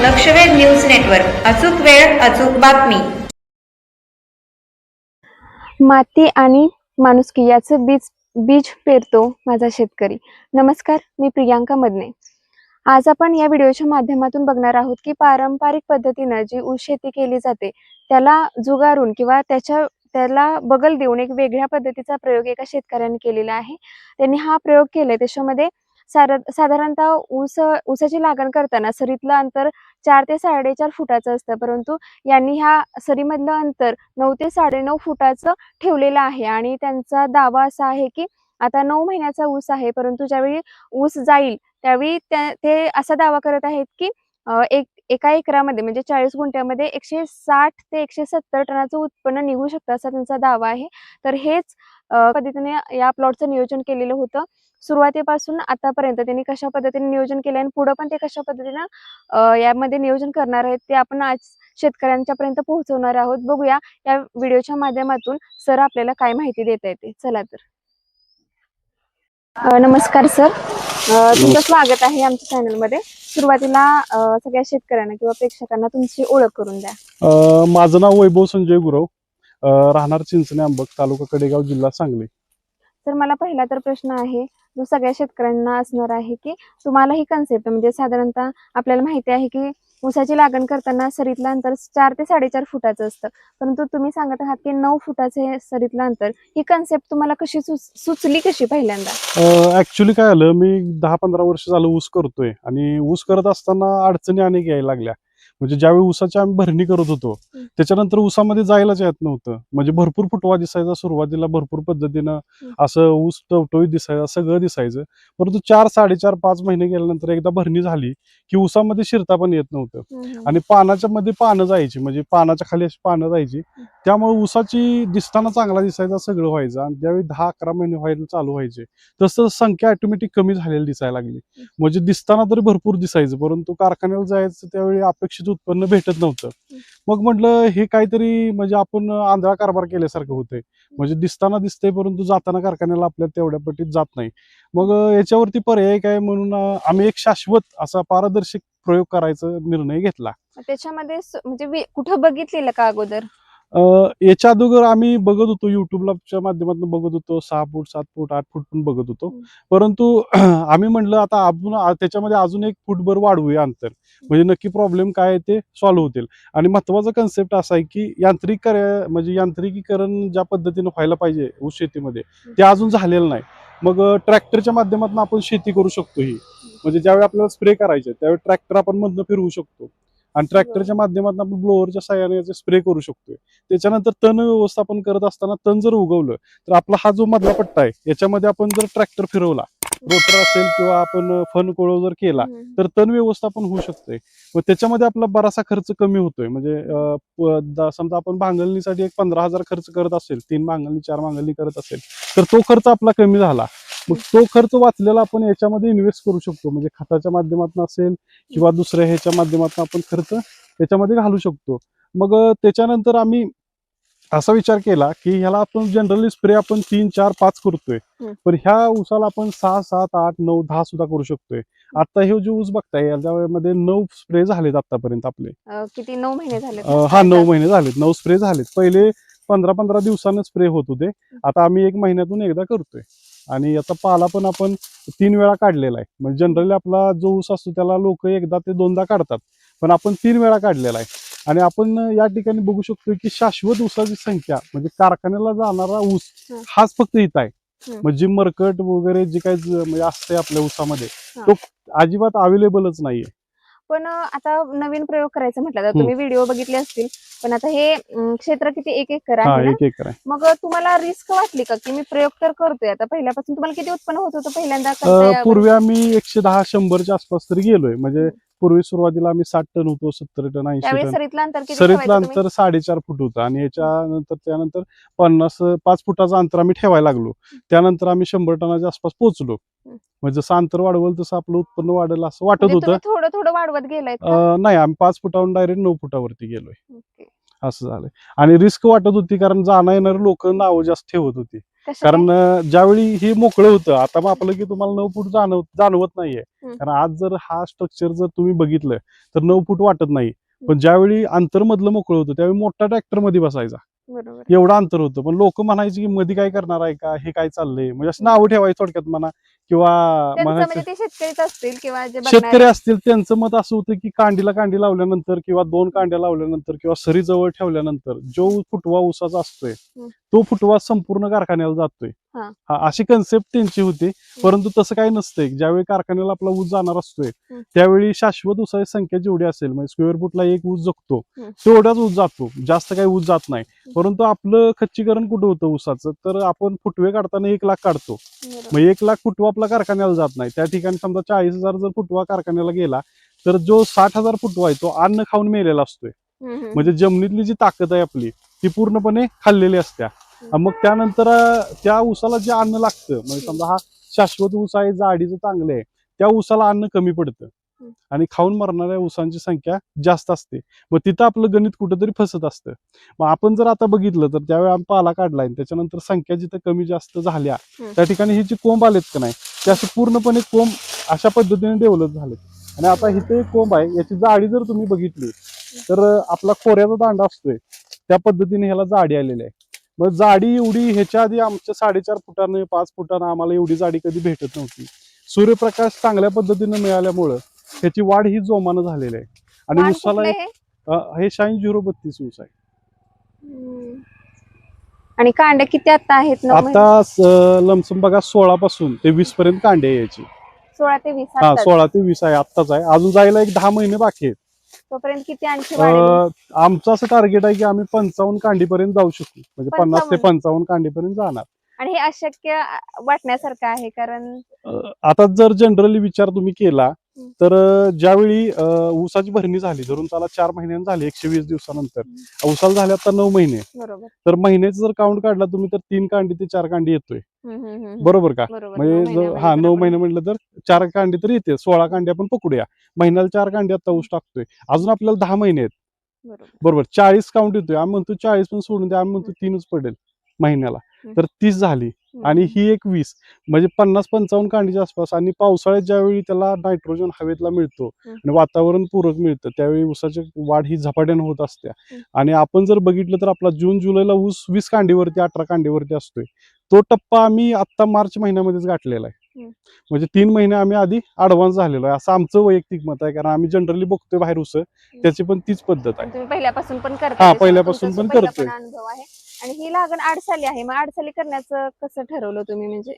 लक्षवेध news network. अचूक वेळ, अचूक बातमी. माती आणि माणुसकी याचं बीज पेरतो माझा शेतकरी. नमस्कार, मी प्रियांका मदने. आज आपण या व्हिडिओच्या माध्यमातून बघणार आहोत की पारंपरिक पद्धतीनं जी ऊस शेती केली जाते त्याला जुगारून किंवा त्याला बगल देऊन एक वेगळ्या पद्धतीचा प्रयोग एका शेतकऱ्याने केलेला आहे. त्यांनी हा प्रयोग केलाय. त्याच्यामध्ये साधारणतः ऊसाची लागण करताना सरीतलं अंतर 4 ते 4.5 फुटाचं असतं, परंतु यांनी ह्या सरीमधलं अंतर 9 ते 9.5 फुटाचं ठेवलेलं आहे. आणि त्यांचा दावा असा आहे की आता 9 महिन्याचा ऊस आहे, परंतु ज्यावेळी ऊस जाईल त्यावेळी ते असा दावा करत आहेत की एका एकरामध्ये म्हणजे 40 गुंठ्यामध्ये 160 ते 170 टनाचं उत्पन्न निघू शकतं, असा त्यांचा दावा आहे. तर हेच पद्धतीने या प्लॉटचं नियोजन केलेलं होतं. सुरुवातीपासून आतापर्यंत त्यांनी कशा पद्धतीने नियोजन केलं आणि पुढे पण ते कशा पद्धतीनं यामध्ये नियोजन करणार आहेत ते आपण आज शेतकऱ्यांच्या पर्यंत पोहोचवणार आहोत. बघूया या व्हिडिओच्या माध्यमातून सर आपल्याला काय माहिती देता येते. चला तर. नमस्कार सर, तुमचं स्वागत आहे आमच्या चॅनलमध्ये. सुरुवातीला सगळ्या शेतकऱ्यांना किंवा प्रेक्षकांना तुमची ओळख करून द्या. माझं नाव वैभव संजय गुरव, राहणार चिंचणे अंबक, तालुका कडेगाव, जिल्हा सांगली. तर मला पहिला तर प्रश्न आहे जो सगळ्या शेतकऱ्यांना असणार आहे की तुम्हाला ही कन्सेप्ट म्हणजे साधारणतः आपल्याला माहिती आहे की ऊसाची लागण करताना सरीतलं अंतर 4 ते 4.5 फुटाचं असतं, परंतु तुम्ही सांगत आहात की 9 फुटाचे हे सरीतलं अंतर. ही कन्सेप्ट तुम्हाला कशी सुचली कशी पहिल्यांदा? ऍक्च्युली काय झालं, मी 10-15 वर्ष झालं ऊस करतोय आणि ऊस करत असताना अडचणी अनेक यायला लागल्या. म्हणजे ज्यावेळी ऊसाची आम्ही भरणी करत होतो त्याच्यानंतर ऊसामध्ये जायलाच येत नव्हतं. म्हणजे भरपूर फुटवा दिसायचा सुरुवातीला, भरपूर पद्धतीनं असं ऊस टवटवीत दिसायचं, सगळं दिसायचं. परंतु 4, 4.5, 5 महिने गेल्यानंतर एकदा भरणी झाली की ऊसामध्ये शिरता पण येत नव्हतं आणि पानाच्या मध्ये पानं जायची, म्हणजे पानाच्या खाली अशी पानं जायची. त्यामुळे ऊसाची दिसताना चांगला दिसायचा, सगळं व्हायचं. आणि ज्यावेळी 10-11 महिने व्हायला चालू व्हायचे तसं संख्या ऑटोमॅटिक कमी झालेली दिसायला लागली. म्हणजे दिसताना तरी भरपूर दिसायचं, परंतु कारखान्याला जायचं त्यावेळी अपेक्षित उत्पन्न भेटत नव्हतं. मग म्हटलं हे काहीतरी म्हणजे आपण आंधळा कारभार केल्यासारखं होतंय. म्हणजे दिसताना दिसतंय परंतु जाताना कारखान्याला आपल्या तेवढ्या पटीत जात नाही. मग याच्यावरती पर्याय काय म्हणून आम्ही एक शाश्वत असा पारदर्शक प्रयोग करायचा निर्णय घेतला. त्याच्यामध्ये म्हणजे कुठं बघितलेलं का अगोदर? याच्या अगोदर आम्ही बघत होतो, युट्यूबच्या माध्यमातून बघत होतो. 6 फूट, 7 फूट, 8 फूट पण बघत होतो. परंतु आम्ही म्हटलं आता आपण त्याच्यामध्ये अजून 1 फूटभर वाढवूया अंतर, म्हणजे नक्की प्रॉब्लेम काय आहे ते सॉल्व्ह होतील. आणि महत्वाचा कन्सेप्ट असा आहे की यांत्रिकीकरण ज्या पद्धतीने व्हायला पाहिजे ऊस शेतीमध्ये ते अजून झालेलं नाही. मग ट्रॅक्टरच्या माध्यमातून आपण शेती करू शकतो. ही म्हणजे ज्यावेळी आपल्याला स्प्रे करायचे त्यावेळी ट्रॅक्टर आपण मधनं फिरवू शकतो आणि ट्रॅक्टरच्या माध्यमातून आपण ब्लोअरच्या साहाय्याने स्प्रे करू शकतोय. त्याच्यानंतर तण व्यवस्थापन करत असताना तण जर उगवलं तर आपला हा जो मधला पट्टा आहे याच्यामध्ये आपण जर ट्रॅक्टर फिरवला, रोटर असेल किंवा आपण फन कोळो जर केला तर तण व्यवस्थापन होऊ शकतंय. मग त्याच्यामध्ये आपला बराचसा खर्च कमी होतोय. म्हणजे समजा आपण भांगलणीसाठी एक 15,000 खर्च करत असेल, 3 भांगलणी 4 भांगलणी करत असेल तर तो खर्च आपला कमी झाला. मग तो खर्च वाचलेला आपण याच्यामध्ये इन्व्हेस्ट करू शकतो. म्हणजे खताच्या माध्यमातून असेल किंवा दुसऱ्या ह्याच्या माध्यमातून आपण खर्च त्याच्यामध्ये घालू शकतो. मग त्याच्यानंतर आम्ही असा विचार केला की ह्याला आपण जनरली स्प्रे आपण 3, 4, 5 करतोय, पण ह्या ऊसाला आपण 6, 7, 8, 9, 10 सुद्धा करू शकतोय. आता हे जो ऊस बघताय याच्यामध्ये 9 स्प्रे झालेत आतापर्यंत आपले. किती 9 महिने झाले? हा 9 महिने झालेत, 9 स्प्रे झालेत. पहिले 15-15 दिवसानं स्प्रे होत होते, आता आम्ही 1 महिन्यातून एकदा करतोय. आणि याचा पाला पण आपण 3 वेळा काढलेला आहे. म्हणजे जनरली आपला जो ऊस असतो त्याला लोक एकदा ते 2दा काढतात, पण आपण 3 वेळा काढलेला आहे. आणि आपण या ठिकाणी बघू शकतो की शाश्वत ऊसाची संख्या म्हणजे कारखान्याला जाणारा ऊस हाच फक्त इथं आहे. म्हणजे मरकट वगैरे जे काही म्हणजे असते आपल्या ऊसामध्ये तो अजिबात अवेलेबलच नाहीये. पण आता नवीन प्रयोग करायचा म्हटलं तर तुम्ही व्हिडिओ बघितले असतील, पण आता हे क्षेत्र किती 1 एकर आहे ना? 1 एकर आहे. मग तुम्हाला रिस्क वाटली का की मी प्रयोग तर करतोय आता, पहिल्यापासून तुम्हाला किती उत्पन्न होत होतं पहिल्यांदा? पूर्वी आम्ही 110-100च्या आसपास तरी गेलोय. म्हणजे पूर्वी सुरुवातीला आम्ही 60 टन होतो, 70 टन, 80 टन. सरीतलं अंतर किती? सरीतलं अंतर 4.5 फूट होतं आणि त्यानंतर 5 फुटाचं अंतर आम्ही ठेवायला लागलो. त्यानंतर आम्ही 100 टनाच्या आसपास पोहोचलो. म्हणजे जसं अंतर वाढवल तसं आपलं उत्पन्न वाढेल असं वाटत होतं. थोडं थोडं वाढवत गेलाय? नाही, आम्ही 5 फुटावरून डायरेक्ट 9 फुटावरती गेलोय. असं झालंय. आणि रिस्क वाटत होती कारण जाणं येणारे लोक नावं जास्त ठेवत होती. कसं कारण ज्यावेळी हे मोकळं होतं, आता मग आपलं की तुम्हाला 9 फूट जाणवत नाहीये. कारण आज जर हा स्ट्रक्चर जर तुम्ही बघितलं तर 9 फूट वाटत नाही. पण ज्यावेळी अंतरमधलं मोकळं होतं त्यावेळी मोठा ट्रॅक्टर मध्ये बसायचा, बरोबर एवढं अंतर होतं. पण लोक म्हणायचे की मध्ये काय करणार आहे का, हे काय चाललंय, म्हणजे असं नावं ठेवायचं थोडक्यात म्हणा, किंवा त्यांचं म्हणायचं म्हणजे ते शेतकरीच असतील किंवा जे शेतकरी बघणारे असतील त्यांचं मत असं होतं की कांडीला कांडी लावल्यानंतर किंवा 2 कांड्या लावल्यानंतर किंवा सरी जवळ ठेवल्यानंतर जो फुटवा ऊसाचा असतोय तो फुटवा संपूर्ण कारखान्याला जातोय. हा. अशी कन्सेप्ट त्यांची होती. परंतु तसं काही नसतंय. ज्यावेळी कारखान्याला आपला ऊस जाणार असतोय त्यावेळी शाश्वत ऊसाची संख्या जेवढी असेल, म्हणजे स्क्वेअर फुटला एक ऊस जगतो तेवढाच ऊस जातो, जास्त काही ऊस जात नाही. परंतु आपलं खच्चीकरण कुठं होतं ऊसाचं, तर आपण फुटवे काढताना 1 लाख काढतो. मग 1 लाख फुटवा आपला कारखान्याला जात नाही. त्या ठिकाणी समजा 40,000 जर फुटवा कारखान्याला गेला तर जो 60,000 फुटवा आहे तो अन्न खाऊन मेलेला असतोय. म्हणजे जमिनीतली जी ताकद आहे आपली ती पूर्णपणे खाल्लेली असत्या. मग त्यानंतर त्या ऊसाला जे अन्न लागतं, म्हणजे समजा हा शाश्वत ऊस आहे, जाडीचं चांगलं आहे, त्या ऊसाला अन्न कमी पडतं आणि खाऊन मरणाऱ्या ऊसांची संख्या जास्त असते. मग तिथं आपलं गणित कुठंतरी फसत असतं. मग आपण जर आता बघितलं तर ज्यावेळी आम्ही पाला काढलाय त्याच्यानंतर संख्या जिथं कमी जास्त झाल्या त्या ठिकाणी ही जी कोंब आलेत का नाही ते असे पूर्णपणे कोंब अशा पद्धतीने डेव्हलप झाले. आणि आता इथे एक कोंब आहे, याची जाडी जर तुम्ही बघितली तर आपला खोऱ्याचा दांडा असतोय त्या पद्धतीने ह्याला जाडी आलेली आहे. मग जाडी एवढी ह्याच्या आधी आमच्या 4.5 फुटाने 5 फुटानं आम्हाला एवढी जाडी कधी भेटत नव्हती. सूर्यप्रकाश चांगल्या पद्धतीने मिळाल्यामुळं ह्याची वाढ ही जोमानं झालेली आहे. आणि वाण ऊसाला कुठलं एक हे शाईन 032 ऊस आहे. आणि कांड्या किती आता आहेत? 9 महिने? आता लमसम बघा 16 पासून ते 20 पर्यंत कांडे आहे याची. 16 ते 20 हा, आत्ताच. 16 ते 20 आहे, आत्ताच आहे. अजून जायला एक 10 महिने बाकी आहेत. तोपर्यंत किती आणखी वाढेल? आमचं असं टार्गेट आहे की आम्ही 55 कांडीपर्यंत जाऊ शकू, म्हणजे 50 ते 55. 55 कांडीपर्यंत जाणार. आणि हे अशक्य वाटण्यासारखं आहे कारण आता जर जनरली विचार तुम्ही केला तर ज्यावेळी ऊसाची भरणी झाली, धरून चला 4 महिन्यांनी झाली, 120 दिवसानंतर ऊसाला झाले आता 9 महिने, बरोबर तर महिन्याचा जर काउंट काढला तुम्ही तर 3 कांडी ते 4 कांडी येतोय. बरोबर का? बरोबर. म्हणजे 9 महिने म्हटलं तर 4 कांडी तर येते, 16 कांडी आपण पकडूया. महिन्याला 4 कांडी आता ऊस टाकतोय, अजून आपल्याला 10 महिने आहेत. बरोबर, 40 काउंट येतोय. आम्ही म्हणतो 40 पण सोडून द्या, आम्ही म्हणतो 3च पडेल महिन्याला, तर 30 झाली आणि ही एक 20, म्हणजे 50-55 कांडीच्या आसपास. आणि पावसाळ्यात ज्यावेळी त्याला नायट्रोजन हवेतला मिळतो आणि वातावरण पूरक मिळतं त्यावेळी ऊसाची वाढ ही झपाट्याने होत असते. आणि आपण जर बघितलं तर आपला जून जुलैला ऊस 20 कांडीवरती 18 कांडीवरती असतोय. तो टप्पा आम्ही आता मार्च महिन्यामध्येच गाठलेला आहे. म्हणजे 3 महिने आम्ही आधी ऍडव्हान्स झालेलो आहे, असं आमचं वैयक्तिक मत आहे. कारण आम्ही जनरली बघतोय बाहेर ऊस, त्याची पण तीच पद्धत आहे. तुम्ही पहिल्यापासून पण करता? हा, पहिल्यापासून पण करतोय. अनुभव आहे. आणि ही लागण 8 साली आहे, मग 8 साली करण्याचं कसं ठरवलं तुम्ही? म्हणजे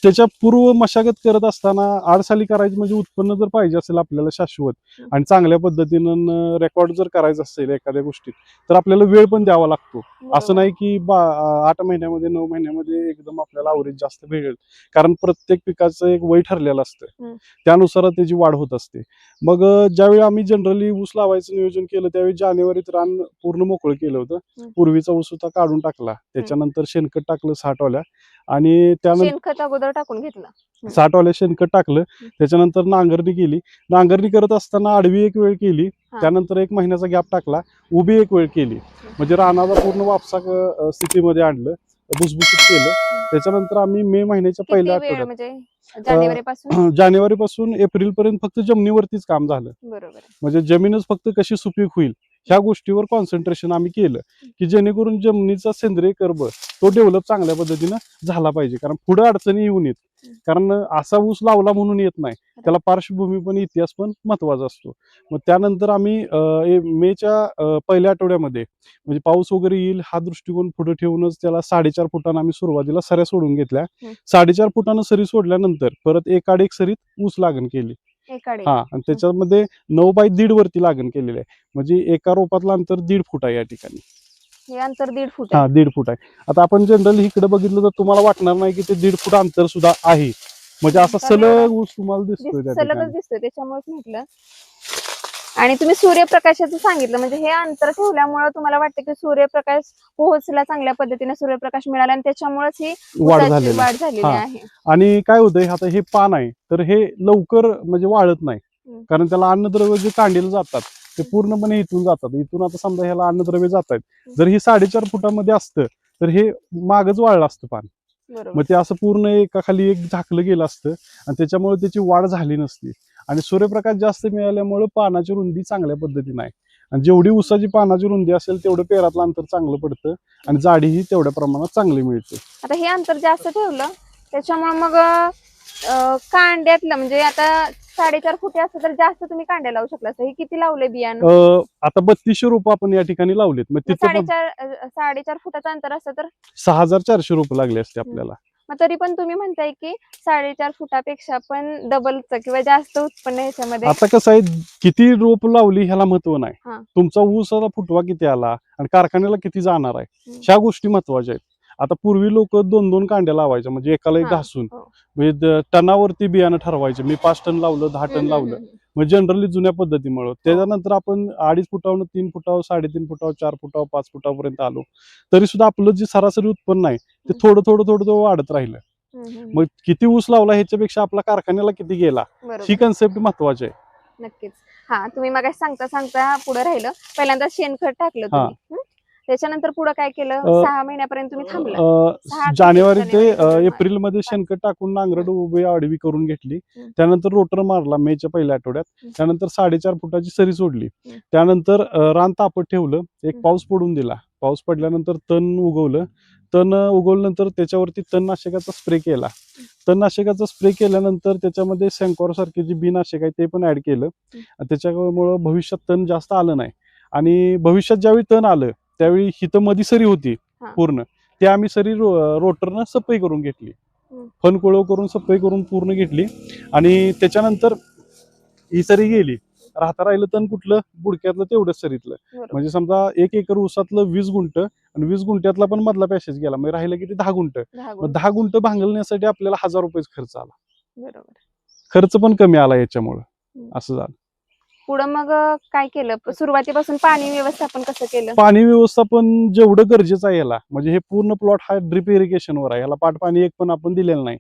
त्याच्या पूर्व मशागत करत असताना 8 साली करायची, म्हणजे उत्पन्न जर पाहिजे असेल आपल्याला शाश्वत आणि चांगल्या पद्धतीनं रेकॉर्ड जर करायचं असेल एखाद्या गोष्टीत तर आपल्याला वेळ पण द्यावा लागतो. असं नाही की 8 महिन्यामध्ये 9 महिन्यामध्ये एकदम आपल्याला अवरेज जास्त भेटेल, कारण प्रत्येक पिकाचं एक वय ठरलेलं असतं, त्यानुसार त्याची वाढ होत असते. मग ज्यावेळी आम्ही जनरली ऊस लावायचं नियोजन केलं त्यावेळी जानेवारीत रान पूर्ण मोकळं केलं होतं. पूर्वीचा ऊस होता काढून टाकला, त्याच्यानंतर शेणखत टाकलं 60 वाल्या, आणि त्यानंतर शेणखत अगोदर टाकून घेतलं, 60 वाल्या शेणखत टाकलं. त्याच्यानंतर नांगरणी केली. नांगरणी करत असताना आडवी एक वेळ केली, त्यानंतर 1 महिन्याचा गॅप टाकला, उभी एक वेळ केली, म्हणजे रानाला पूर्ण वापसा स्थितीमध्ये आणलं, भुसभुशीत केलं. त्याच्यानंतर आम्ही मे महिन्याच्या पहिल्या आठवड्यात, म्हणजे जानेवारीपासून एप्रिल पर्यंत फक्त जमिनीवरतीच काम झालं. बरोबर. म्हणजे जमीनच फक्त कशी सुपीक होईल ह्या गोष्टीवर कॉन्सन्ट्रेशन आम्ही केलं, की जेणेकरून जमिनीचा सेंद्रिय कर्ब तो डेव्हलप चांगल्या पद्धतीनं झाला पाहिजे. कारण पुढे अडचणी येऊन येत, कारण असा ऊस लावला म्हणून येत नाही, त्याला पार्श्वभूमी पण इतिहास पण महत्वाचा असतो. मग त्यानंतर आम्ही मेच्या पहिल्या आठवड्यामध्ये, म्हणजे पाऊस वगैरे येईल हा दृष्टिकोन पुढे ठेवूनच त्याला 4.5 फुटानं आम्ही सुरुवातीला सऱ्या सोडून घेतल्या. 4.5 फुटानं सरी सोडल्यानंतर परत एकाड एक सरीत ऊस लागण केली. हा, आणि त्याच्यामध्ये 9 बाय 1.5 वरती लागण केलेली आहे, म्हणजे एका रोपातलं अंतर 1.5 फूट आहे या ठिकाणी. हे अंतर 1.5 फूट हा, 1.5 फूट आहे. आता आपण जनरली इकडे बघितलं तर तुम्हाला वाटणार नाही की ते 1.5 फूट अंतर सुद्धा आहे, म्हणजे असा सलग ऊस तुम्हाला दिसतोय त्या सलगच ठिकाणी. दिसतोय, त्याच्यामुळेच म्हटलं. आणि तुम्ही सूर्यप्रकाशाचं सांगितलं, म्हणजे हे अंतर ठेवल्यामुळे तुम्हाला वाटतं की सूर्यप्रकाश पोहोचला, चांगल्या पद्धतीने सूर्यप्रकाश मिळाला आणि त्याच्यामुळेच ही वाढ वाढ झालेली हा. आहे. आणि काय होतंय, आता हे पान आहे तर हे लवकर म्हणजे वाळत नाही, कारण त्याला अन्नद्रव्य जे कांडीला जातात ते पूर्णपणे इथून जातात. इथून आता समजा ह्याला अन्नद्रव्य जात आहेत, जर ही 4.5 फुटामध्ये असतं तर हे मागच वाळलं असतं पान. बरोबर. मग ते असं पूर्ण एका खाली एक झाकलं गेलं असतं आणि त्याच्यामुळे त्याची वाढ झाली नसती. आणि सूर्यप्रकाश जास्त मिळाल्यामुळे पानाची रुंदी चांगल्या पद्धतीने आहे. आणि जेवढी ऊसाची पानाची रुंदी असेल तेवढं पेरातलं अंतर चांगलं पडतं आणि जाडीही तेवढ्या प्रमाणात चांगली मिळते. आता हे अंतर जास्त ठेवलं त्याच्यामुळे मग कांड्यातलं म्हणजे आता 4.5 फुटे असतं तर जास्त तुम्ही कांड्या लावू शकला असतं. हे किती लावले बियाणं? आता 3200 रोपं आपण या ठिकाणी लावलेत. मग मग तिथं पण 4.5 फुटाचं अंतर असतं तर 6400 रोपं लागले असते आपल्याला. मग तरी पण तुम्ही म्हणताय की 4.5 फुटापेक्षा पण डबलच किंवा जास्त उत्पन्न ह्याच्यामध्ये. आता कसं आहे, किती रोप लावली ह्याला महत्व नाही. हा. तुमचा ऊसाचा फुटवा किती आला आणि कारखान्याला किती जाणार आहे ह्या गोष्टी महत्वाच्या आहेत. आता पूर्वी लोक 2-2 कांड्या लावायच्या, म्हणजे एकाला एक हा. घासून हो. म्हणजे टनावरती बियाणं ठरवायचे. मी 5 टन लावलं, 10 टन लावलं, म्हणजे जनरली जुन्या पद्धतीमुळे. त्याच्यानंतर आपण 2.5 फुटावरून 3 फुटावर, 3.5 फुटावर, 4 फुटावर, 5 फुटापर्यंत आलो. तरी सुद्धा आपलं जे सरासरी उत्पन्न आहे ते थोडं थोडं थोडं थोडं वाढत राहिलं. मग किती ऊस लावला ह्याच्यापेक्षा आपला कारखान्याला किती गेला बरोबर. ही कन्सेप्ट महत्वाची आहे. नक्कीच. हा, तुम्ही मग सांगता सांगता पुढे राहिलं. पहिल्यांदा शेणखत टाकलं तुम्ही. त्याच्यानंतर पुढे काय केलं? 6 महिन्यापर्यंत तुम्ही थांबला. 6 जानेवारी ते फेब्रुवारी, एप्रिल मध्ये शेणखत टाकून नांगरट उभी आडवी करून घेतली. त्यानंतर रोटर मारला मेच्या पहिल्या आठवड्यात. त्यानंतर 4.5 फुटाची सरी सोडली. त्यानंतर रान तापत ठेवलं, एक पाऊस पडून दिला. पाऊस पडल्यानंतर तण उगवलं. तण उगवल्यानंतर त्याच्यावरती तणनाशकाचा स्प्रे केला. तणनाशकाचा स्प्रे केल्यानंतर त्याच्यामध्ये सेंकॉर सारखे जे बिनाशक आहे ते पण ऍड केलं. त्याच्यामुळे भविष्यात तण जास्त आलं नाही. आणि भविष्यात ज्यावेळी तण आलं त्यावेळी हिथं मधी सरी होती पूर्ण, ते आम्ही सरी रोटरनं सफाई करून घेतली. फनकुळव करून सफाई करून पूर्ण घेतली. आणि त्याच्यानंतर ही सरी गेली. राहता राहिलं तण कुठलं? बुडक्यातलं तेवढंच सरीतलं. म्हणजे समजा 1 एकर ऊसातलं 20 गुंठ आणि 20 गुंठ्यातला पण मधला पॅसेज गेला, म्हणजे राहिलं किती? 10 गुंठ. मग 10 गुंठ भांगलण्यासाठी आपल्याला 1000 रुपये खर्च आला. बरोबर. खर्च पण कमी आला याच्यामुळे. असं झालं. पुढे मग काय केलं? सुरुवातीपासून पाणी व्यवस्थापन कसं केलं? पाणी व्यवस्थापन जेवढं गरजेचं आहे याला, म्हणजे हे पूर्ण प्लॉट हा ड्रिप इरिगेशनवर आहे. याला पाट पाणी एक पण आपण दिलेलं नाही.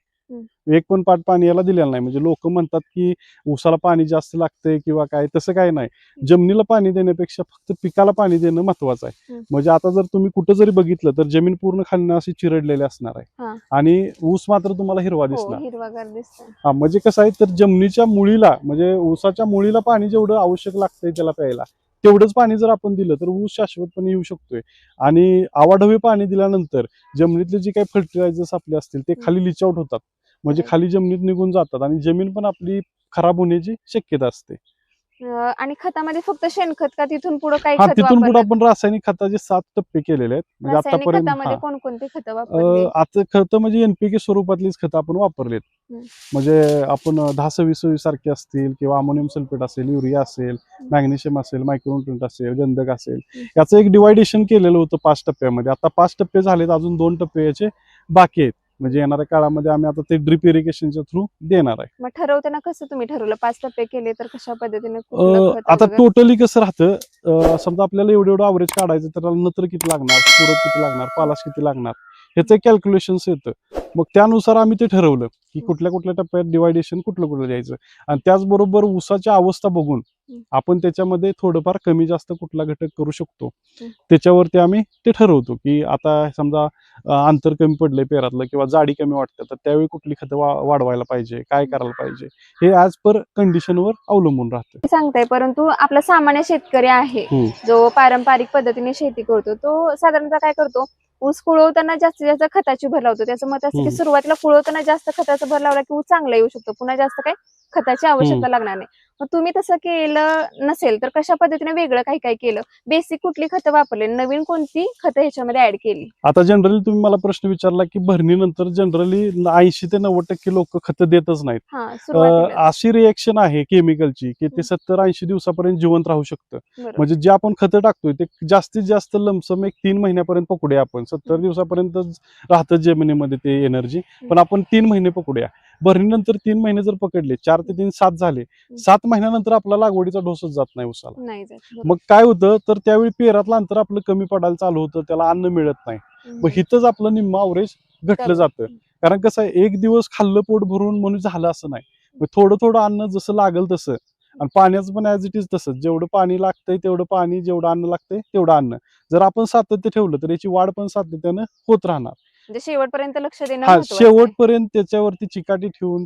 एक पण पाट पाणी याला दिलेलं नाही. म्हणजे लोक म्हणतात की ऊसाला पाणी जास्त लागतंय किंवा काय, तसं काय नाही. जमिनीला पाणी देण्यापेक्षा फक्त पिकाला पाणी देणं महत्वाचं आहे. म्हणजे आता जर तुम्ही कुठं जरी बघितलं तर जमीन पूर्ण खालनं अशी चिरडलेली असणार आहे आणि ऊस मात्र तुम्हाला हिरवा दिसणार. हिरवागार दिसतं. हा, म्हणजे कसं आहे, तर जमिनीच्या मुळीला म्हणजे ऊसाच्या मुळीला पाणी जेवढं आवश्यक लागतंय त्याला प्यायला, तेवढंच पाणी जर आपण दिलं तर ऊस शाश्वतपणे येऊ शकतोय. आणि आवाढव्य पाणी दिल्यानंतर जमिनीतले जे काही फर्टिलायझर्स आपले असतील ते खाली लिच आउट होतात, म्हणजे खाली जमिनीत निघून जातात आणि जमीन पण आपली खराब होण्याची शक्यता असते. आणि खतामध्ये फक्त शेणखत का तिथून पुढे काही हा, खत तिथून पुढे वापरलं? आपण रासायनिक खताचे 7 टप्पे केलेले आहेत. म्हणजे रासायनिक आतापर्यंत खतामध्ये कोणकोणते खत वापरले? आता खतं म्हणजे एनपीके स्वरूपातलीच खतं आपण वापरलेत. म्हणजे आपण 10-26 सारखे असतील किंवा अमोनियम सल्फेट असेल, युरिया असेल, मॅग्नेशियम असेल, मायक्रोन्यूट्रंट असेल, गंधक असेल, याचं एक डिवायडेशन केलेलं होतं 5 टप्प्यामध्ये. आता 5 टप्पे झालेत, अजून 2 टप्पे याचे बाकी आहेत. म्हणजे येणाऱ्या काळामध्ये आम्ही आता ते ड्रिप इरिगेशनच्या थ्रू देणार आहे. मग ठरवताना कसं तुम्ही ठरवलं? 5 टप्पे केले तर कशा पद्धतीने आता टोटली कसं राहतं, समजा आपल्याला एवढं अवरेज काढायचं तर नत्र किती लागणार, पूरक किती लागणार, पालाश किती लागणार, ह्याचं कॅल्क्युलेशन्स येतं. मग त्यानुसार आम्ही ते ठरवलं की कुठल्या कुठल्या टप्प्यात डिवायडेशन कुठलं द्यायचं. आणि त्याचबरोबर ऊसाची अवस्था बघून आपण त्याच्यामध्ये थोडंफार कमी जास्त कुठला घटक करू शकतो त्याच्यावरती आम्ही ते ठरवतो. की आता समजा अंतर कमी पडलंय पेरातलं किंवा जाडी कमी वाटतं तर त्यावेळी कुठली खतं वाढवायला पाहिजे, काय करायला पाहिजे, हे ॲज पर कंडिशनवर अवलंबून राहतं. सांगताय, परंतु आपला सामान्य शेतकरी आहे जो पारंपरिक पद्धतीने शेती करतो, तो साधारणतः काय करतो? ऊस कुळवताना जास्तीत जास्त खताची भर लावतो. त्याचं मत असतं की सुरुवातीला कुळवताना जास्त खताचा भर लावला की ऊस चांगला येऊ शकतो, पुन्हा जास्त काही खताची आवश्यकता लागणार नाही. मग तुम्ही तसं केलं नसेल तर कशा पद्धतीने वेगळं काही काय केलं? बेसिक कुठली खतं वापरले, नवीन कोणती खतं ह्याच्यामध्ये ऍड केली? आता जनरली तुम्ही मला प्रश्न विचारला की भरणीनंतर जनरली 80 ते 90% लोक खतं देतच नाहीत. अशी रिएक्शन आहे केमिकलची की ते 70-80 दिवसापर्यंत जिवंत राहू शकतं. म्हणजे जे आपण खतं टाकतोय ते जास्तीत जास्त लमसम एक 3 महिन्यापर्यंत पकडूया. आपण 70 दिवसापर्यंत राहतं जमिनीमध्ये ते एनर्जी, पण आपण 3 महिने पकडूया. भरणीनंतर 3 महिने जर पकडले, 4 ते 3 7 झाले, 7 महिन्यानंतर आपला लागवडीचा डोसच जात नाही ऊसाला. मग काय होतं, तर त्यावेळी पेरातलं अंतर आपलं कमी पडायला चालू होतं, त्याला अन्न मिळत नाही. मग हिथंच आपलं निम्मा अवरेज घटलं जातं. कारण कसं आहे, एक दिवस खाल्लं पोट भरून म्हणून झालं असं नाही. मग थोडं थोडं अन्न जसं लागल तसं, आणि पाण्याचं पण ऍज इट इज तसंच, जेवढं पाणी लागतंय तेवढं पाणी, जेवढं अन्न लागतंय तेवढं अन्न. जर आपण सातत्य ठेवलं तर याची वाढ पण सातत्यानं होत राहणार. म्हणजे शेवटपर्यंत लक्ष देणं हा, महत्त्वाचं आहे. शेवटपर्यंत त्याच्यावरती चिकाटी ठेवून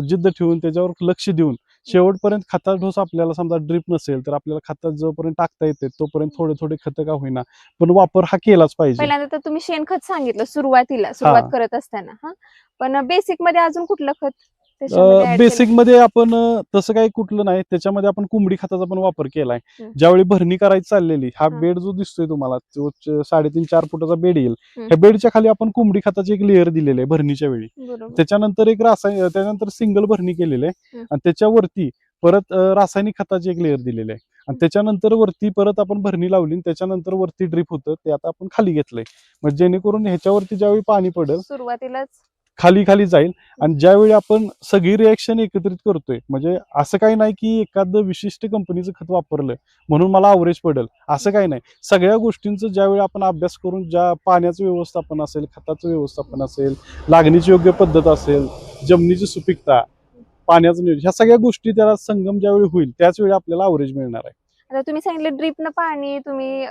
जिद्द ठेवून त्याच्यावर लक्ष देऊन शेवटपर्यंत खता ढोस आपल्याला समजा ड्रीप नसेल तर आपल्याला खतात जोपर्यंत टाकता येते तोपर्यंत थोडे थोडे खत का होईना पण वापर हा केलाच पाहिजे. पहिल्यांदा तर तुम्ही शेणखत सांगितलं सुरुवात करत असताना, हा, पण बेसिक मध्ये अजून कुठलं खत त्याच्यामध्ये add बेसिक केलं? मध्ये आपण तसं काही कुठलं नाही, त्याच्यामध्ये आपण कोंबडी खताचा पण वापर केलाय. ज्यावेळी भरणी करायची चाललेली, हा बेड जो दिसतोय तुम्हाला 3.5-4 फुटाचा बेड येईल, ह्या बेडच्या खाली आपण कोंबडी खताची एक लेअर दिलेली आहे भरणीच्या वेळी. बरोबर. त्याच्यानंतर एक त्यानंतर सिंगल भरणी केलेली आहे आणि त्याच्यावरती परत रासायनिक खताची एक लेअर दिलेली आहे आणि त्याच्यानंतर वरती परत आपण भरणी लावली आणि त्याच्यानंतर वरती ड्रीप होतं ते आता आपण खाली घेतलंय, म्हणजे जेणेकरून ह्याच्यावरती ज्यावेळी पाणी पडेल सुरुवातीलाच खाली खाली जाईल. आणि ज्यावेळी आपण सगळी रिएक्शन एकत्रित करतोय, म्हणजे असं काही नाही की एखादं विशिष्ट कंपनीचं खत वापरलं म्हणून मला अवरेज पडेल असं काही नाही. सगळ्या गोष्टींचं ज्यावेळी आपण अभ्यास करून ज्या पाण्याचं व्यवस्थापन असेल, खताचं व्यवस्थापन असेल, लागणीची योग्य पद्धत असेल, जमिनीची सुपीकता, पाण्याचं नियोजन, ह्या सगळ्या गोष्टी त्याला संगम ज्यावेळी होईल त्याच वेळी आपल्याला अवरेज मिळणार आहे. आता तुम्ही सांगितलं ड्रीपनं पाणी तुम्ही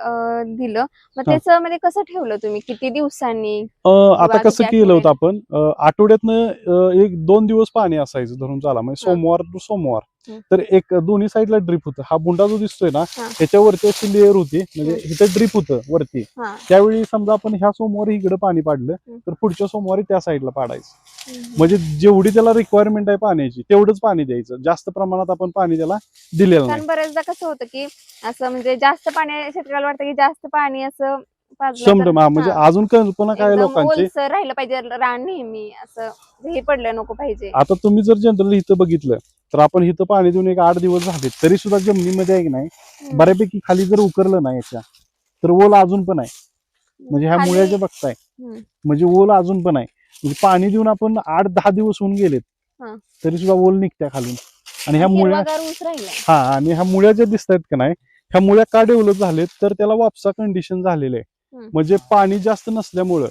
दिलं, मग त्याच्यामध्ये कसं ठेवलं तुम्ही, किती दिवसांनी? आता कसं केलं होतं आपण, आठवड्यातनं 1-2 दिवस पाणी असायचं धरून चाला, म्हणजे सोमवार टू सोमवार. तर एक दोन्ही साईडला ड्रीप होतं. हा बुंडा जो दिसतोय ना त्याच्यावरती अशी लेअर होती, म्हणजे इथे ड्रीप होतं वरती. त्यावेळी समजा आपण ह्या सोमवारी इकडे पाणी पाडलं तर पुढच्या सोमवारी त्या साईडला पाडायचं, म्हणजे जेवढी त्याला रिक्वायरमेंट आहे पाण्याची तेवढंच पाणी द्यायचं. जास्त प्रमाणात आपण पाणी त्याला दिलेलं नाही. बरेचदा कसं होतं की असं म्हणजे जास्त पाणी शेतकऱ्याला वाटतं की जास्त पाणी असं म्हणजे अजून कल्पना काय लोकांची राहिलं पाहिजे, रान नेहमी असं हे पडलं नको पाहिजे. आता तुम्ही जर जनरली इथं बघितलं तर आपण इथं पाणी देऊन एक 8 दिवस झाले तरी सुद्धा जमिनीमध्ये आहे की नाही बऱ्यापैकी खाली जर उकरलं नाही याच्या तर ओल अजून पण आहे, म्हणजे ह्या मुळ्याचे बघताय म्हणजे ओल अजून पण आहे. म्हणजे पाणी देऊन आपण 8-10 दिवस होऊन गेलेत तरी सुद्धा ओल निघत्या खालून. आणि ह्या मुळ्या आणि ह्या मुळ्या ज्या दिसत आहेत का नाही, ह्या मुळ्या का डेव्हलप झालेत तर त्याला वापसा कंडिशन झालेले आहे. म्हणजे पाणी जास्त नसल्यामुळं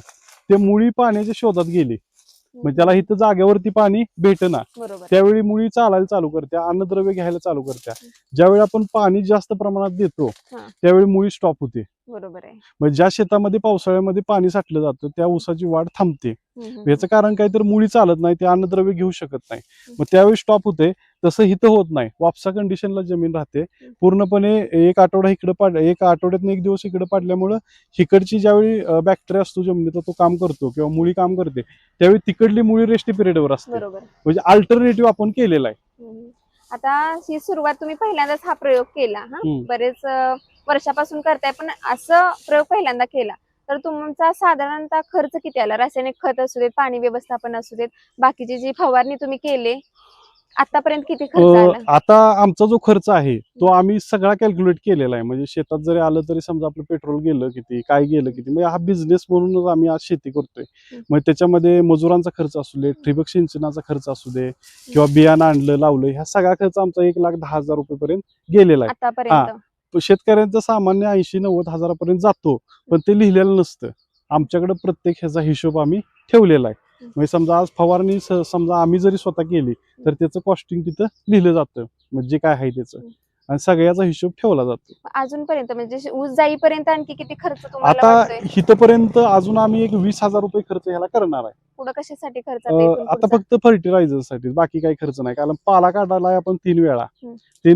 ते मुळी पाण्याच्या शोधात गेली, म्हणजे त्याला इथं जागेवरती पाणी भेटना, त्यावेळी मुळी चालायला चालू करत्या, अन्नद्रव्य घ्यायला चालू करत्या. ज्यावेळी आपण पाणी जास्त प्रमाणात देतो त्यावेळी मुळी स्टॉप होते. बरोबर आहे. म्हणजे ज्या शेतामध्ये पावसाळ्यामध्ये पाणी साठलं जातं त्या ऊसाची वाढ थांबते. याचं कारण काय तर मुळी चालत नाही, ते अन्नद्रव्य घेऊ शकत नाही, मग त्यावेळी स्टॉप होते. तसं इथं होत नाही, वापसा कंडिशनला जमीन राहते पूर्णपणे. एक आठवडा इकडे एक आठवड्यातून 1 दिवस इकडे पाडल्यामुळं हिकडची ज्यावेळी बॅक्टेरिया असतो जमिनीत तो काम करतो किंवा मुळी काम करते त्यावेळी तिकडली मुळी रेस्टी पिरियडवर असते. म्हणजे अल्टरनेटिव्ह आपण केलेला आहे. आता ही सुरुवात तुम्ही पहिल्यांदाच हा प्रयोग केला, बरेच वर्षापासून करताय, पण असं प्रयोग पहिल्यांदा केला तर तुमचा साधारणतः खर्च किती आला? रासायनिक खत असू देत, पाणी व्यवस्थापन असू देत, बाकीची जी फवारणी तुम्ही केले आतापर्यंत किती खर्च आला? आता आमचा जो खर्च आहे तो आम्ही सगळा कॅल्क्युलेट केलेला आहे. म्हणजे शेतात जरी आलं तरी समजा आपलं पेट्रोल गेलं किती, काय गेलं किती, म्हणजे हा बिझनेस म्हणूनच आम्ही आज शेती करतोय. मग त्याच्यामध्ये मजुरांचा खर्च असू दे, ठिबक सिंचनाचा खर्च असू दे किंवा बियाणं आणलं लावलं, ह्या सगळा खर्च आमचा 1,10,000 रुपयेपर्यंत गेलेला आहे आतापर्यंत. शेतकऱ्यांचा सामान्य 80-90 हजारापर्यंत जातो, पण ते लिहिलेलं नसतं. आमच्याकडे प्रत्येक ह्याचा हिशोब आम्ही ठेवलेला आहे. म्हणजे समजा आज फवारणी समजा आम्ही जरी स्वतः केली तर त्याचं कॉस्टिंग तिथं लिहिलं जातं, म्हणजे काय आहे त्याचं, आणि सगळ्याचा हिशोब ठेवला जातो. अजूनपर्यंत म्हणजे ऊस जाईपर्यंत आणखी किती खर्च तुम्हाला आता वाटतोय? इथपर्यंत अजून आम्ही एक 20,000 रुपये खर्च ह्याला करणार आहे. पुढे कशासाठी खर्च? आता फक्त फर्टिलायझर साठी, बाकी काही खर्च नाही. कारण पाला काढायला आपण 3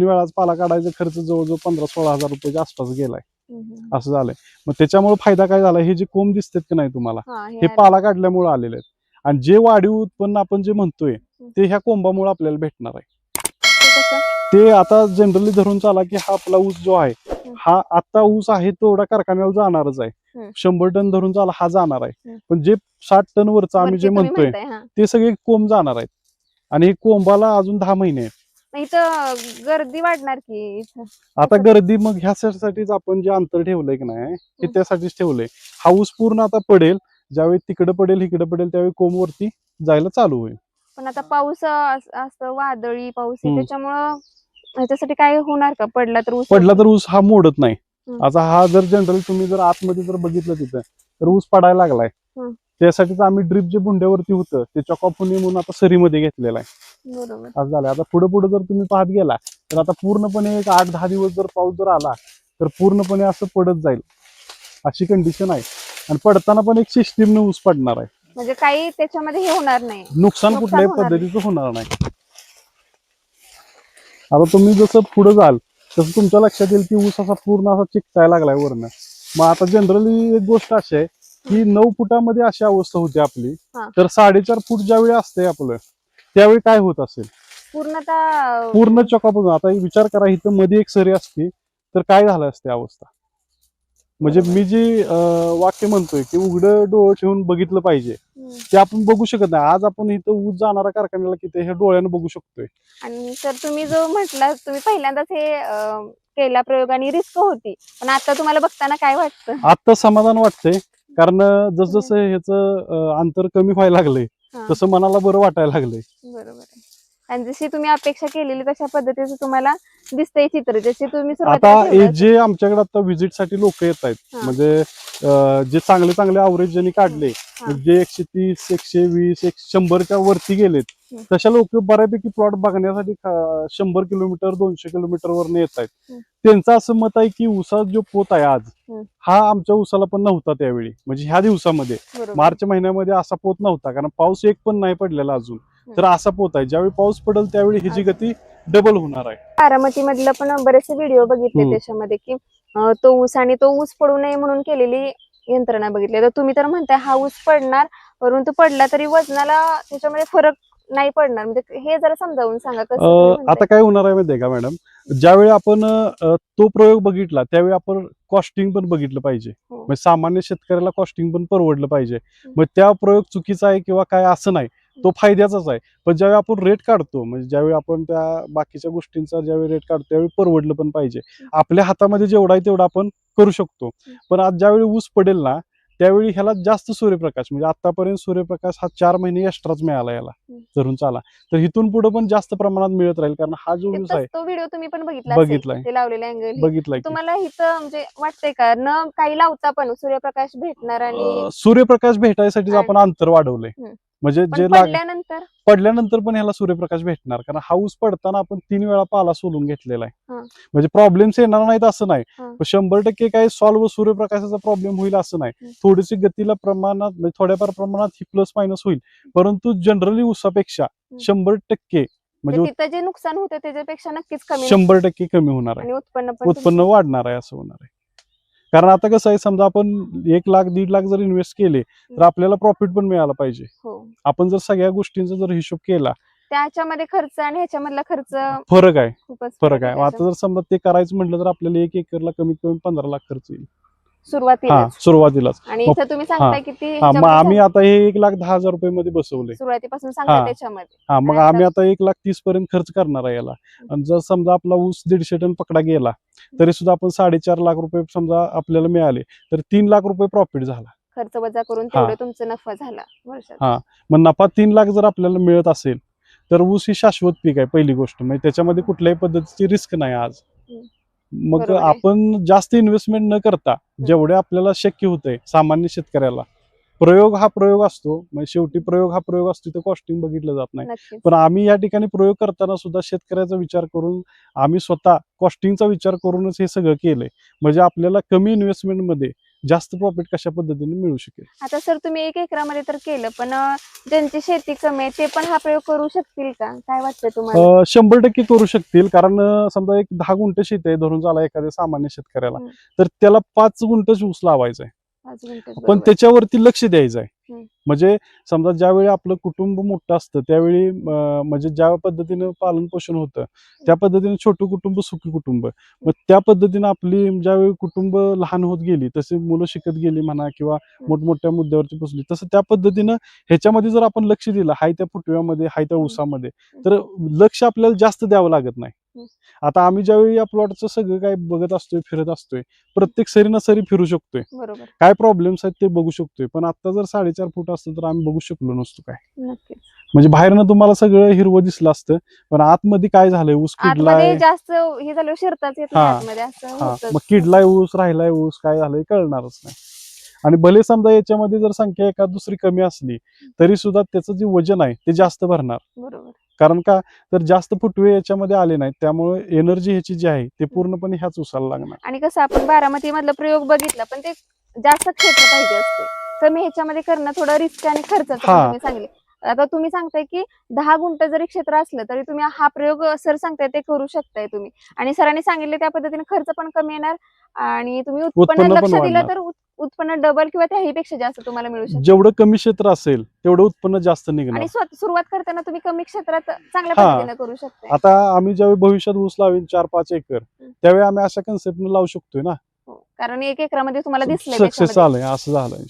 वेळाच पाला काढायचा खर्च जवळजवळ 15-16 हजार रुपयाच्या आसपास गेलाय, असं झालंय. मग त्याच्यामुळे फायदा काय झाला, हे जे कोंब दिसतात की नाही तुम्हाला, हे पाला काढल्यामुळे आलेले आहेत. आणि जे वाढीव उत्पन्न आपण जे म्हणतोय ते ह्या कोंबामुळे आपल्याला भेटणार आहे. ते आता जनरली धरून चाला की हा आपला ऊस जो आहे, हा आता ऊस आहे तो एवढा कारखान्यावर जाणारच आहे. 100 टन धरून चाला हा जाणार आहे, पण जे 60 टन वरचं आम्ही जे म्हणतोय ते सगळे कोंब जाणार आहेत. आणि हे कोंबाला अजून 10 महिने आहेत. इथं गर्दी वाढणार की आता गर्दी मग ह्यासाठीच आपण जे अंतर ठेवलंय की नाही हे त्यासाठीच ठेवलंय. हा ऊस पूर्ण आता पडेल, ज्यावेळी तिकडे पडेल इकडे पडेल त्यावेळी कोंब वरती जायला चालू होईल. पण आता पाऊस असं वादळी पाऊस त्याच्यामुळं ह्याच्यासाठी काय होणार का? पडला तर ऊस हा मोडत नाही. आता हा जर जनरल तुम्ही जर आतमध्ये जर बघितलं तिथं तर ऊस पडायला लागलाय. त्यासाठीच आम्ही ड्रीप जे बुंड्यावरती होतं ते चॉकअप होणे म्हणून आता सरीमध्ये घेतलेला आहे. असं झालंय. आता पुढे जर तुम्ही पाहत गेला तर आता पूर्णपणे एक 8-10 दिवस जर पाऊस जर आला तर पूर्णपणे असं पडत जाईल अशी कंडिशन आहे. आणि पडताना पण एक सिस्टीमने ऊस पडणार आहे. म्हणजे काही त्याच्यामध्ये हे होणार नाही. नुकसान कुठल्याही होणार नाही. पद्धतीचं होणार नाही. आता तुम्ही जसं पुढे जाल तसं तुमच्या लक्षात येईल की ऊस असा पूर्ण असा चिकटायला लागलाय वरनं. मग आता जनरली एक गोष्ट अशी आहे की 9 फुटामध्ये अशी अवस्था होती आपली, हा. तर 4.5 फूट ज्यावेळी असते आपलं त्यावेळी काय होत असेल? पूर्ण चोकापून. आता विचार करा, इथं मध्ये एक सरी असते तर काय झालं असते अवस्था. म्हणजे मी जी वाक्य म्हणतोय की उघडं डोळं ठेवून बघितलं पाहिजे, ते आपण बघू शकत नाही. आज आपण इथं ऊस जाणारा कारखान्याला किती हे डोळ्यानं बघू शकतोय. आणि सर तुम्ही जो म्हटला, तुम्ही पहिल्यांदाच हे केला प्रयोग आणि रिस्क होती, पण आता तुम्हाला बघताना काय वाटतं? आता समाधान वाटतंय, कारण जसं ह्याचं अंतर कमी व्हायला लागलंय तसं मनाला बरं वाटायला लागलंय. बरोबर आहे. आणि जशी तुम्ही अपेक्षा केलेली तशा पद्धतीचं तुम्हाला दिसतंय चित्र, जसे तुम्ही सुरुवातीला आता ठेवलं जे आमच्याकडे आता व्हिजिट साठी लोक येत आहेत, हा. म्हणजे जे चांगले चांगले अवरेज ज्यांनी काढले, हा. जे 130, 120, 100च्या वरती गेलेत, तशा लोक बऱ्यापैकी प्लॉट बघण्यासाठी 100 किलोमीटर 200 किलोमीटर वरने येत आहेत. त्यांचं असं मत आहे की ऊसाचा जो पोत आहे आज, हा आमच्या ऊसाला पण नव्हता त्यावेळी. म्हणजे ह्या दिवसामध्ये मार्च महिन्यामध्ये असा पोत नव्हता, कारण पाऊस एक पण नाही पडलेला अजून. तर असा पोत आहे, ज्यावेळी पाऊस पडेल त्यावेळी ह्याची गती डबल होणार आहे. बारामती मधलं पण बरेचसे व्हिडिओ बघितले त्याच्यामध्ये की तो ऊस आणि तो ऊस पडू नये म्हणून केलेली यंत्रणा बघितली. तर तुम्ही तर म्हणताय हा ऊस पडणार, परंतु पडला तरी वजनाला त्याच्यामध्ये फरक नाही पडणार. म्हणजे हे जरा समजावून सांगा कसं. आता काय होणार आहे माहितीये का मॅडम, ज्यावेळी आपण तो प्रयोग बघितला त्यावेळी आपण कॉस्टिंग पण बघितलं पाहिजे. म्हणजे सामान्य शेतकऱ्याला कॉस्टिंग पण परवडलं पाहिजे. मग त्या प्रयोग चुकीचा आहे किंवा काय असं नाही, तो फायद्याचाच आहे. पण ज्यावेळी आपण रेट काढतो, म्हणजे ज्यावेळी आपण त्या बाकीच्या गोष्टींचा ज्यावेळी रेट काढतो त्यावेळी परवडलं पण पाहिजे. आपल्या हातामध्ये जेवढा आहे तेवढा आपण करू शकतो. पण आज ज्यावेळी ऊस पडेल ना त्यावेळी ह्याला जास्त सूर्यप्रकाश, म्हणजे आतापर्यंत सूर्यप्रकाश हा 4 महिने एक्स्ट्राच मिळाला याला धरून चाला. तर इथून पुढे पण जास्त प्रमाणात मिळत राहील, कारण हा जो ऊस आहे तो व्हिडिओ तुम्ही पण बघितलाय ते लावलेला अँगल बघितलाय की. तुम्हाला इथं म्हणजे वाटतंय का न काही लावता पण सूर्यप्रकाश भेटणार आणि सूर्यप्रकाश भेटायसाठीच आपण अंतर वाढवलंय. म्हणजे जे पडल्यानंतर पण ह्याला सूर्यप्रकाश भेटणार, कारण हा ऊस पडताना आपण 3 वेळा पाला सोलून घेतलेला आहे. म्हणजे प्रॉब्लेम्स येणार नाहीत असं नाही, पण 100% काय सॉल्व्ह सूर्यप्रकाशाचा प्रॉब्लेम होईल असं नाही. थोडीशी गतीला प्रमाणात, म्हणजे थोड्याफार प्रमाणात ही प्लस मायनस होईल, परंतु जनरली ऊसापेक्षा 100% म्हणजे तिथं जे नुकसान होतं त्याच्यापेक्षा नक्कीच कमी 100% कमी होणार आहे. उत्पन्न वाढणार आहे असं होणार आहे. कारण आता कसं आहे, समजा आपण 1 लाख 1.5 लाख जर इन्व्हेस्ट केले तर आपल्याला प्रॉफिट पण मिळाला पाहिजे. आपण जर सगळ्या गोष्टींचा जर हिशोब केला, त्याच्यामध्ये खर्च आणि ह्याच्यामधला खर्च फरक आहे. फरक आहे. आता जर समजा ते करायचं म्हटलं तर आपल्याला 1 एकरला कमीत कमी 15 लाख खर्च येईल सुरुवातीलाच. आणि इथं तुम्ही सांगताय किती, मग आम्ही आता हे 1,10,000 रुपये मध्ये बसवले सुरुवातीपासून सांगताय त्याच्यामध्ये. मग आम्ही आता 1,30,000 पर्यंत खर्च करणार आहे याला. आणि जर समजा आपला ऊस 150 टन पकडा गेला तरी सुद्धा आपण 4.5 लाख रुपये समजा आपल्याला मिळाले तर 3 लाख रुपये प्रॉफिट झाला. खर्च वजा करून तेवढं तुमचा नफा झाला वर्षात. मग नफा 3 लाख जर आपल्याला मिळत असेल तर ऊस ही शाश्वत पीक आहे पहिली गोष्ट. म्हणजे त्याच्यामध्ये कुठल्याही पद्धतीची रिस्क नाही आज. मग आपण जास्त इन्व्हेस्टमेंट न करता जेवढे आपल्याला शक्य होतंय सामान्य शेतकऱ्याला, प्रयोग हा प्रयोग असतो, म्हणजे शेवटी प्रयोग हा प्रयोग असतो, तर कॉस्टिंग बघितलं जात नाही. पण आम्ही या ठिकाणी प्रयोग करताना सुद्धा शेतकऱ्याचा विचार करून आम्ही स्वतः कॉस्टिंगचा विचार करूनच हे सगळं केलंय. म्हणजे आपल्याला कमी इन्व्हेस्टमेंट मध्ये जास्त प्रॉफिट कशा पद्धतीने मिळू शकेल. आता सर तुम्ही 1 एकरामध्ये तर केलं, पण ज्यांची शेती कमी आहे ते पण हा प्रयोग करू शकतील का, काय वाटतं तुम्हाला? 100% करू शकतील, कारण समजा एक 10 गुंठ शेती आहे धरून चाला एखाद्या सामान्य शेतकऱ्याला, तर त्याला 5 गुंठ ऊस लावायचा आहे, पण त्याच्यावरती लक्ष द्यायचं आहे. म्हणजे समजा ज्यावेळी आपलं कुटुंब मोठं असतं त्यावेळी म्हणजे ज्या पद्धतीनं पालन पोषण होतं त्या पद्धतीने छोटं कुटुंब सुखी कुटुंब. मग त्या पद्धतीनं आपली ज्यावेळी कुटुंब लहान होत गेली तसे मुलं शिकत गेली म्हणा किंवा मोठमोठ्या मुद्द्यावरती पोचली, तसं त्या पद्धतीनं ह्याच्यामध्ये जर आपण लक्ष दिलं हाय त्या फुटव्यामध्ये हाय त्या ऊसामध्ये, तर लक्ष आपल्याला जास्त द्यावं लागत नाही. आता आम्ही ज्यावेळी या प्लॉटचं सगळं काय बघत असतोय, फिरत असतोय, प्रत्येक सरी ना सरी फिरू शकतोय, काय प्रॉब्लेम्स आहेत ते बघू शकतोय. पण आता जर 4.5 फूट असतं तर आम्ही बघू शकलो नसतो काय. म्हणजे बाहेरनं तुम्हाला सगळं हिरवं दिसलं असतं, पण आतमध्ये काय झालंय, ऊस किडलाय, जास्त हे झालं शिरताच येत नाही आतमध्ये, असं मग किडलाय ऊस, राहिलाय ऊस, काय झालंय कळणारच नाही. आणि भले समजा याच्यामध्ये जर संख्या एका दुसरी कमी असली तरी सुद्धा त्याचं जे वजन आहे ते जास्त भरणार. कारण का तर जास्त फुटवे याच्यामध्ये आले नाहीत, त्यामुळे एनर्जी ह्याची जी आहे ते पूर्णपणे ह्याच उसाला लागणार. आणि कसं आपण बारामती मधला प्रयोग बघितला, पण ते जास्त क्षेत्र पाहिजे असते, कमी ह्याच्यामध्ये करणं थोडं रिस्क आणि खर्चाचं हा. तुम्ही सांगितले. आता तुम्ही सांगताय की 10 गुंठ जरी क्षेत्र असलं तरी तुम्ही हा प्रयोग सर सांगताय ते करू शकताय तुम्ही, आणि सरांनी सांगितले त्या पद्धतीने खर्च पण कमी येणार आणि तुम्ही उत्पन्न उत्पन्न पण लक्ष दिलं वाढणार. तर उत्पन्न डबल किंवा त्याहीपेक्षा जास्त तुम्हाला मिळू शकतं. जेवढं कमी क्षेत्र असेल तेवढं उत्पन्न जास्त निघणार. आणि सुरुवात करताना तुम्ही कमी क्षेत्रात चांगल्या हा. पद्धतीने करू शकताय. आता आम्ही ज्यावेळी भविष्यात ऊस लावीन 4-5 एकर, त्यावेळी आम्ही अशा कन्सेप्टने लावू शकतोय ना. हो. कारण 1 एकरामध्ये तुम्हाला दिसलंय सक्सेस त्याच्यामध्ये. झालंय, असं झालंय.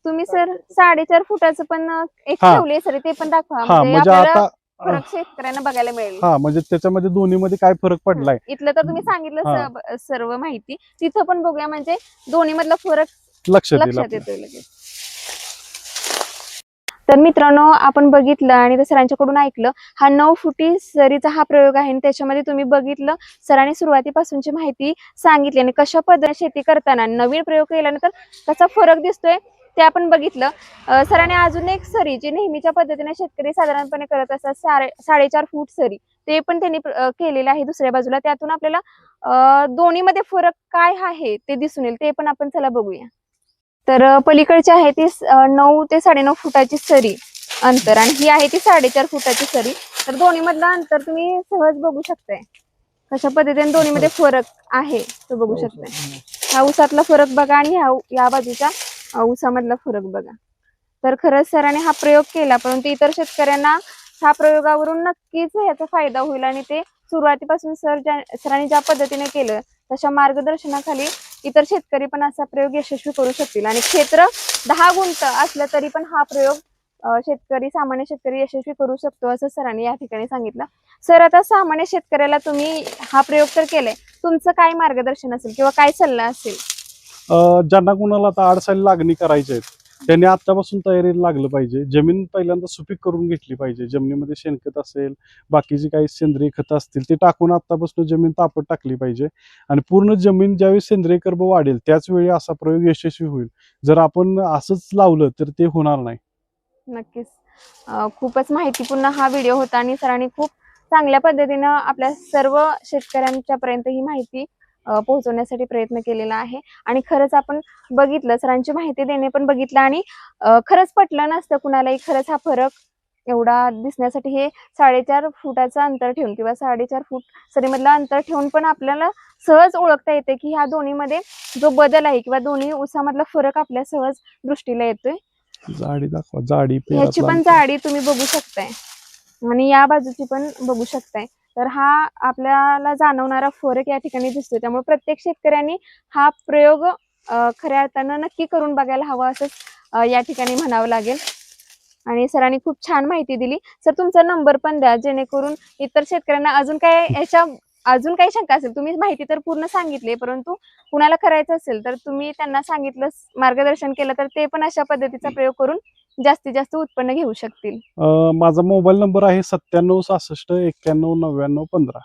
तुम्ही सर 4.5 फुटाचं पण एक हा. ठेवले सर, ते पण दाखवा हा म्हणजे म्हणजे आपल्याला आता फरक शेतकऱ्यांना बघायला मिळेल. हा म्हणजे त्याच्यामध्ये दोन्ही मध्ये काय फरक पडलाय इथलं तर तुम्ही सांगितलं हा. सर्व माहिती, तिथं पण बघूया म्हणजे दोन्ही मधला फरक लक्षात येईल लक्षात आपल्या. येतोय लगेच. तर मित्रांनो, आपण बघितलं आणि त्या सरांच्याकडून ऐकलं, हा 9 फुटी सरीचा हा प्रयोग आहे आणि त्याच्यामध्ये तुम्ही बघितलं सरांनी सुरुवातीपासूनची माहिती सांगितली आणि कशा पद्धतीने शेती करताना नवीन प्रयोग केल्यानंतर कसा फरक दिसतोय ते आपण बघितलं. सरांनी अजून एक सरी जी नेहमीच्या पद्धतीने शेतकरी साधारणपणे करत असतात 4.5 फूट सरी, ते पण त्यांनी केलेलं आहे दुसऱ्या बाजूला. त्यातून आपल्याला दोन्हीमध्ये फरक काय आहे ते दिसून येईल, ते पण आपण चला बघूया. तर पलीकडची आहे ती 9 ते 9.5 फुटाची सरी अंतर आणि ही आहे ती 4.5 फुटाची सरी. तर दोन्ही मधलं अंतर तुम्ही सहज बघू शकताय कशा पद्धतीने दोन्ही मध्ये फरक आहे तो बघू शकताय. ह्या ऊसातला फरक बघा आणि या बाजूच्या ऊसामधला फरक बघा. तर खरंच सरांनी हा प्रयोग केला, परंतु इतर शेतकऱ्यांना ह्या प्रयोगावरून नक्कीच याचा फायदा होईल आणि ते सुरुवातीपासून सरांनी ज्या पद्धतीने केलं तशा मार्गदर्शनाखाली इतर शेतकरी पण असा प्रयोग यशस्वी करू शकतील. आणि क्षेत्र 10 गुंठ असलं तरी पण हा प्रयोग सामान्य शेतकरी यशस्वी करू शकतो असं सरांनी या ठिकाणी सांगितलं. सर, आता सामान्य शेतकऱ्याला तुम्ही हा प्रयोग तर केलाय, तुमचं काय मार्गदर्शन असेल किंवा काय सल्ला असेल? ज्यांना कुणाला आता आडसाली लागणी करायची आहेत त्यांनी आतापासून तयारीला लागलं पाहिजे. जमीन पहिल्यांदा सुपीक करून घेतली पाहिजे. जमिनीमध्ये शेणखत असेल, बाकीची काही सेंद्रिय खतं असतील ते टाकून आतापासून जमीन तापत टाकली पाहिजे आणि पूर्ण जमीन ज्यावेळी सेंद्रिय कर्ब वाढेल त्याच वेळी असा प्रयोग यशस्वी होईल. जर आपण असंच लावलं तर ते होणार नाही. नक्कीच. खूपच माहितीपूर्ण हा व्हिडिओ होता आणि सरांनी खूप चांगल्या पद्धतीनं आपल्या सर्व शेतकऱ्यांच्या पर्यंत ही माहिती पोहोचवण्यासाठी प्रयत्न केलेला आहे. आणि खरंच आपण बघितलं, सरांची माहिती देणे पण बघितलं आणि खरंच पटलं नसतं कुणालाही खरंच हा फरक एवढा दिसण्यासाठी हे 4.5 फुटाचं अंतर ठेवून किंवा 4.5 फूट सरीमधलं अंतर ठेवून पण आपल्याला सहज ओळखता येते की ह्या दोन्हीमध्ये जो बदल आहे किंवा दोन्ही ऊसामधला फरक आपल्या सहज दृष्टीला येतोय. जाडी दाखवा, जाडी ह्याची पण जाडी तुम्ही बघू शकताय आणि या बाजूची पण बघू शकताय. तर हा आपल्याला जाणवणारा फरक या ठिकाणी दिसतोय. त्यामुळे प्रत्येक शेतकऱ्यांनी हा प्रयोग खऱ्या अर्थानं नक्की करून बघायला हवा असं या ठिकाणी म्हणावं लागेल. आणि सरांनी खूप छान माहिती दिली. सर, तुमचा नंबर पण द्या जेणेकरून इतर शेतकऱ्यांना अजून काही शंका असेल. तुम्ही माहिती तर पूर्ण सांगितली, परंतु कुणाला करायचं असेल तर तुम्ही त्यांना सांगितलं, मार्गदर्शन केलं तर ते पण अशा पद्धतीचा प्रयोग करून जास्तीत जास्त उत्पन्न घेऊ शकतील. माझा मोबाईल नंबर आहे 9766919915.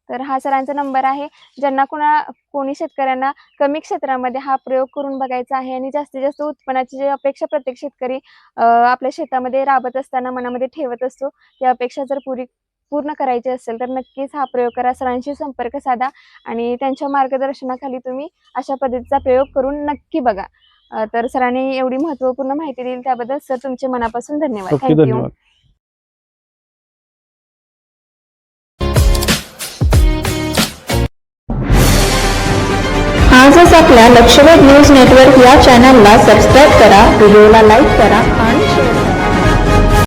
तर हा सरांचा नंबर आहे. ज्यांना कोणी शेतकऱ्यांना कमी क्षेत्रामध्ये हा प्रयोग करून बघायचा आहे आणि जास्तीत जास्त उत्पन्नाची जी अपेक्षा प्रत्येक शेतकरी आपल्या शेतामध्ये राबत असताना मनामध्ये ठेवत असतो, ती अपेक्षा जर पूर्ण करायची असेल तर नक्कीच हा प्रयोग करा. सरांशी संपर्क साधा आणि त्यांच्या मार्गदर्शनाखाली तुम्ही अशा पद्धतीचा प्रयोग करून नक्की बघा. तर सरांनी एवढी महत्त्वपूर्ण माहिती दिली त्याबद्दल सर तुमचे मनापासून धन्यवाद. थँक्यू. धन्यवाद. आजच आपल्या लक्षवेध न्यूज नेटवर्क या चॅनलला सबस्क्राईब करा, व्हिडिओला लाईक करा